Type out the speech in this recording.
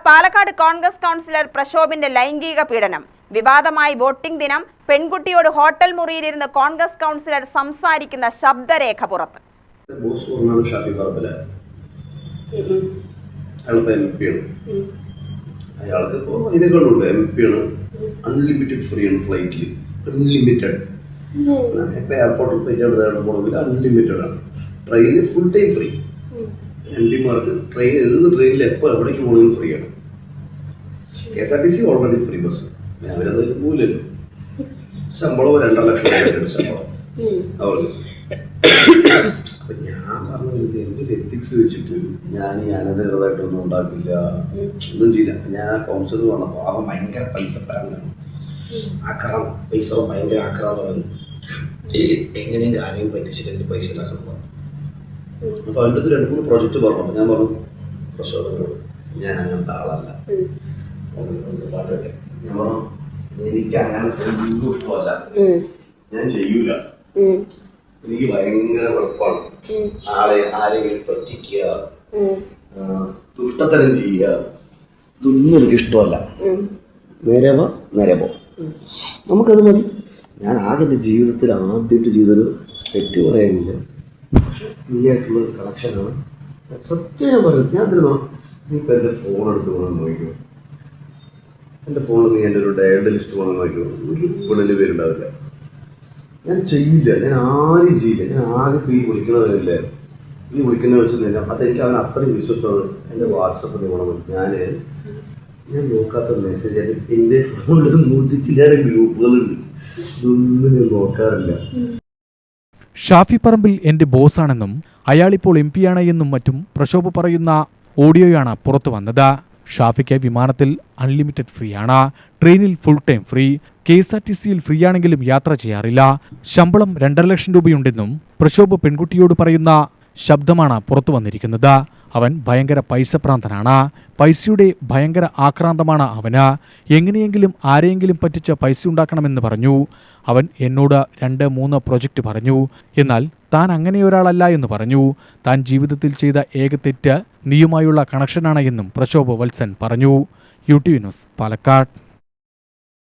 Palakkad Congress councillor പ്രശോഭിന്റെ ലൈംഗിക പീഡനം. വിവാദമായി വോട്ടിംഗ് ദിനം പെൺകുട്ടിയോട് ഹോട്ടൽ മുറിയിലിരുന്ന് കോൺഗ്രസ് കൗൺസിലർ സംസാരിക്കുന്ന ശബ്ദരേഖ പുറത്ത്. അൺലിമിറ്റഡ് ഫ്രീ ആണ് ഫ്ലൈറ്റിൽ, അൺലിമിറ്റഡ്. എയർപോർട്ടിൽ പോയിട്ട് അൺലിമിറ്റഡ് ആണ്. ട്രെയിനിൽ ഫുൾ ടൈം ഫ്രീ. എംപിമാർക്ക് ട്രെയിൻ ഏത് ട്രെയിനിൽ എപ്പോൾ എവിടേക്ക് പോകണമെങ്കിലും ഫ്രീ ആണ്. KSRTC ഓൾറെഡി ഫ്രീ ബസ്, പിന്നെ അവരത് പോലല്ലോ. ശമ്പളം 2.5 ലക്ഷം രൂപ ശമ്പളം അവർക്ക്. അപ്പൊ ഞാൻ പറഞ്ഞത് എൻ്റെ ഒരു എത്തിക്സ് വെച്ചിട്ട് ഞാനത് ചെറുതായിട്ടൊന്നും ഉണ്ടാക്കില്ല, ഒന്നും ചെയ്യില്ല. ഞാൻ ആ കൗൺസിലർ വന്നപ്പോൾ അവൻ ഭയങ്കര പൈസ പരാന്തമാണ്, ആക്രാന്തം, പൈസ ഭയങ്കര ആക്രാന്തമാണ്. എങ്ങനെയും കാര്യം പറ്റിച്ചിട്ടെങ്കിൽ പൈസ ഉണ്ടാക്കണം. അപ്പൊ അവൻ്റെ അടുത്ത് 2-3 പ്രോജക്റ്റ് പറഞ്ഞു. അപ്പൊ ഞാൻ പറഞ്ഞു പ്രശോഭനോട്, ഞാൻ അങ്ങനത്തെ ആളല്ല. ഞാൻ പറഞ്ഞു എനിക്ക് അങ്ങനത്തെ ഒന്നും ഇഷ്ടമല്ല, ഞാൻ ചെയ്യൂല. എനിക്ക് ഭയങ്കര വെറുപ്പാണ് ആരെങ്കിലും പറ്റിക്കുക, ദുഷ്ടത്തരം ചെയ്യുക, ഇതൊന്നും എനിക്കിഷ്ടമല്ല. നേരെ പോ നമുക്കത് മതി. ഞാൻ ആകെ എൻ്റെ ജീവിതത്തിൽ ആദ്യമായിട്ട് ചെയ്തൊരു തെറ്റ് പറയാനില്ല, നീയായിട്ടുള്ള കണക്ഷനാണ്. സത്യം ഞാൻ പറയും. ഞാൻ തരുന്നോ, നീ ഇപ്പം എൻ്റെ ഫോൺ എടുത്ത് പോകണമെന്ന് നോക്കിയോ, എൻ്റെ ഫോണിൽ നീ എൻ്റെ ഒരു ഡയറി ലിസ്റ്റ് പോകണമെന്ന് നോക്കിയോ, ഒരു പെണ്ണിൻ്റെ പേരുണ്ടാവില്ല. ഞാൻ ചെയ്യില്ല, ഞാൻ ആരും ചെയ്യില്ല. ഞാൻ ആകെ ഈ വിളിക്കുന്നവരല്ലേ, ഈ വിളിക്കുന്ന വെച്ച് തന്നെ അതെനിക്ക് അവൻ അത്രയും വിശ്വസമാണ്. എൻ്റെ വാട്സപ്പ് പോകണം. ഞാൻ നോക്കാത്ത മെസ്സേജ് എൻ്റെ ഫോണിൽ 100 ഗ്രൂപ്പുകളുണ്ട്, ഇതൊന്നും ഞാൻ നോക്കാറില്ല. ഷാഫി പറമ്പിൽ എന്റെ ബോസാണെന്നും അയാളിപ്പോൾ MP ആണ് എന്നും മറ്റും പ്രശോഭ പറയുന്ന ഓഡിയോയാണ് പുറത്തു വന്നത്. ഷാഫിക്ക് വിമാനത്തിൽ അൺലിമിറ്റഡ് ഫ്രീ ആണ്, ട്രെയിനിൽ ഫുൾ ടൈം ഫ്രീ, KSRTCയിൽ ഫ്രീ ആണെങ്കിലും യാത്ര ചെയ്യാറില്ല, ശമ്പളം 2.5 ലക്ഷം രൂപയുണ്ടെന്നും പ്രശോഭ പെൺകുട്ടിയോട് പറയുന്ന ശബ്ദമാണ് പുറത്തു വന്നിരിക്കുന്നത്. അവൻ ഭയങ്കര പൈസപ്രാന്തനാണ്, പൈസയുടെ ഭയങ്കര ആക്രാന്തമാണ് അവന്. എങ്ങനെയെങ്കിലും ആരെയെങ്കിലും പറ്റിച്ച് പൈസ ഉണ്ടാക്കണമെന്ന് പറഞ്ഞു. അവൻ എന്നോട് 2-3 പ്രോജക്റ്റ് പറഞ്ഞു. എന്നാൽ താൻ അങ്ങനെയൊരാളല്ല എന്ന് പറഞ്ഞു. താൻ ജീവിതത്തിൽ ചെയ്ത ഏക തെറ്റ് നീയുമായുള്ള കണക്ഷനാണ് എന്നും പ്രശോഭ വത്സൻ പറഞ്ഞു. UTV news, Palakkad.